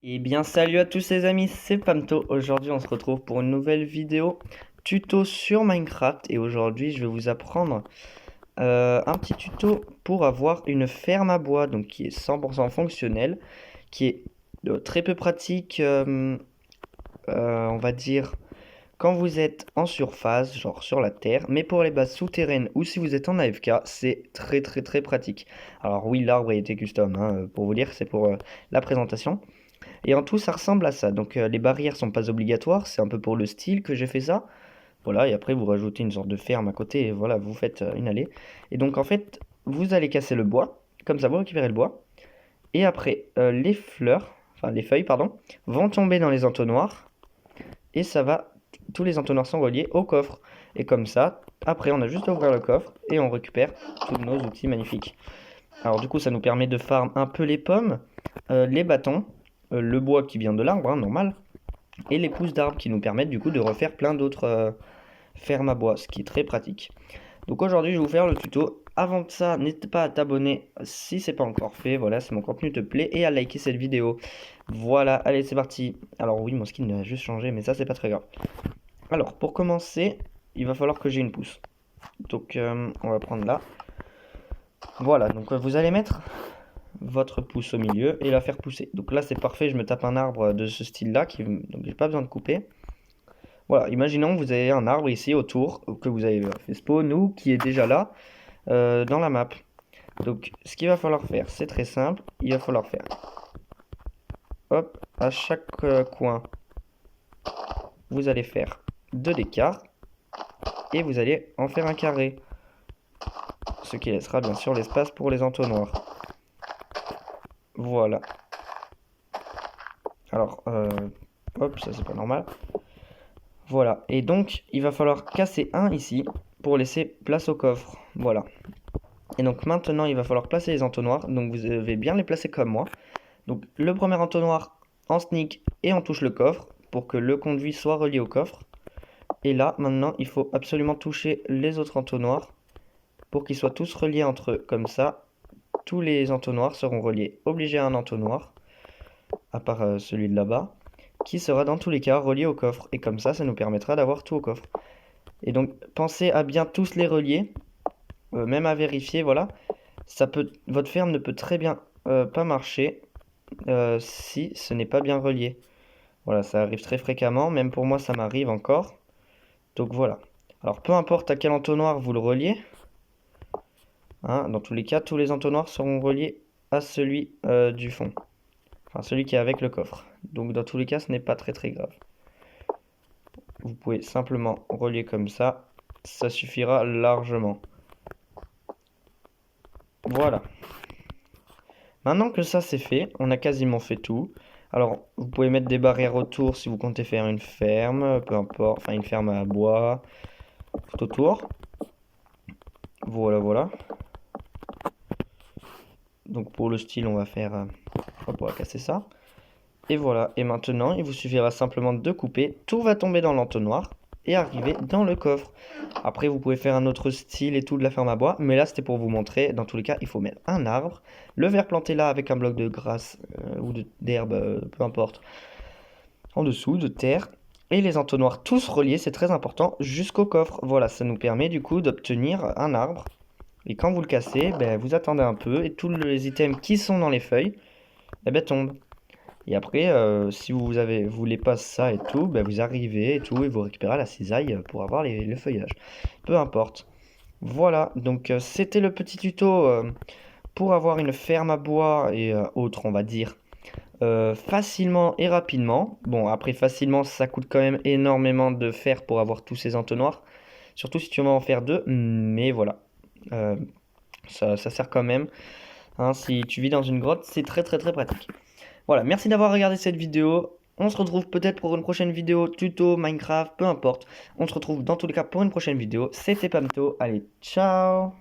Eh bien salut à tous les amis, c'est Pamto. Aujourd'hui on se retrouve pour une nouvelle vidéo tuto sur Minecraft et aujourd'hui je vais vous apprendre un petit tuto pour avoir une ferme à bois donc qui est 100% fonctionnelle, qui est très peu pratique, on va dire quand vous êtes en surface, genre sur la terre, mais pour les bases souterraines ou si vous êtes en AFK, c'est très pratique. Alors oui, l'arbre a été custom, hein, pour vous dire, c'est pour la présentation. Et en tout, ça ressemble à ça. Donc les barrières sont pas obligatoires, c'est un peu pour le style que j'ai fait ça. Voilà, et après vous rajoutez une sorte de ferme à côté et voilà, vous faites une allée. Et donc en fait, vous allez casser le bois, comme ça vous récupérez le bois. Et après, les fleurs, enfin les feuilles, pardon, vont tomber dans les entonnoirs. Et ça va, tous les entonnoirs sont reliés au coffre. Et comme ça, après on a juste à ouvrir le coffre et on récupère tous nos outils magnifiques. Alors du coup, ça nous permet de farm un peu les pommes, les bâtons, le bois qui vient de l'arbre, hein, normal, et les pousses d'arbres qui nous permettent du coup de refaire plein d'autres fermes à bois, ce qui est très pratique. Donc aujourd'hui, je vais vous faire le tuto. Avant de ça, n'hésite pas à t'abonner si c'est pas encore fait. Voilà, si mon contenu te plaît et à liker cette vidéo. Voilà, allez, c'est parti. Alors oui, mon skin a juste changé, mais ça, c'est pas très grave. Alors, pour commencer, il va falloir que j'ai une pousse. Donc, on va prendre là. Voilà, donc vous allez mettre votre pouce au milieu et la faire pousser. Donc là c'est parfait, je me tape un arbre de ce style là, donc j'ai pas besoin de couper. Voilà, imaginons que vous avez un arbre ici autour, que vous avez fait spawn ou qui est déjà là dans la map. Donc ce qu'il va falloir faire, c'est très simple, il va falloir faire, hop, à chaque coin, vous allez faire 2 d'écart et vous allez en faire un carré. Ce qui laissera bien sûr l'espace pour les entonnoirs. Voilà. Alors, hop, ça c'est pas normal. Voilà, et donc il va falloir casser un ici pour laisser place au coffre. Voilà. Et donc maintenant il va falloir placer les entonnoirs. Donc vous devez bien les placer comme moi. Donc le premier entonnoir en sneak et on touche le coffre pour que le conduit soit relié au coffre. Et là maintenant il faut absolument toucher les autres entonnoirs pour qu'ils soient tous reliés entre eux. Comme ça, tous les entonnoirs seront reliés. Obligé à un entonnoir, à part celui de là-bas, qui sera dans tous les cas relié au coffre. Et comme ça nous permettra d'avoir tout au coffre. Et donc, pensez à bien tous les relier, même à vérifier, voilà. Votre ferme ne peut très bien pas marcher si ce n'est pas bien relié. Voilà, ça arrive très fréquemment, même pour moi ça m'arrive encore. Donc voilà. Alors peu importe à quel entonnoir vous le reliez, hein, dans tous les cas, tous les entonnoirs seront reliés à celui du fond. Enfin, celui qui est avec le coffre. Donc dans tous les cas, ce n'est pas très grave. Vous pouvez simplement relier comme ça suffira largement. Voilà. Maintenant que ça c'est fait, on a quasiment fait tout. Alors, vous pouvez mettre des barrières autour si vous comptez faire une ferme, peu importe, enfin une ferme à bois, tout autour. Voilà. Donc pour le style, on va faire, hop, on va casser ça. Et voilà, et maintenant, il vous suffira simplement de couper, tout va tomber dans l'entonnoir et arriver dans le coffre. Après, vous pouvez faire un autre style et tout de la ferme à bois, mais là, c'était pour vous montrer. Dans tous les cas, il faut mettre un arbre, le verre planté là avec un bloc de grasse ou d'herbe, peu importe, en dessous, de terre, et les entonnoirs tous reliés, c'est très important, jusqu'au coffre. Voilà, ça nous permet du coup d'obtenir un arbre. Et quand vous le cassez, ben, vous attendez un peu, et tous les items qui sont dans les feuilles, eh ben, tombent. Et après, si vous voulez pas ça et tout, ben vous arrivez et tout, et vous récupérez la cisaille pour avoir le feuillage. Peu importe. Voilà, donc c'était le petit tuto pour avoir une ferme à bois et autres, on va dire, facilement et rapidement. Bon, après, facilement, ça coûte quand même énormément de fer pour avoir tous ces entonnoirs. Surtout si tu veux en faire deux, mais voilà. Euh, ça sert quand même. Hein, si tu vis dans une grotte, c'est très pratique. Voilà, merci d'avoir regardé cette vidéo. On se retrouve peut-être pour une prochaine vidéo, tuto, Minecraft, peu importe. On se retrouve dans tous les cas pour une prochaine vidéo. C'était Pamto. Allez, ciao!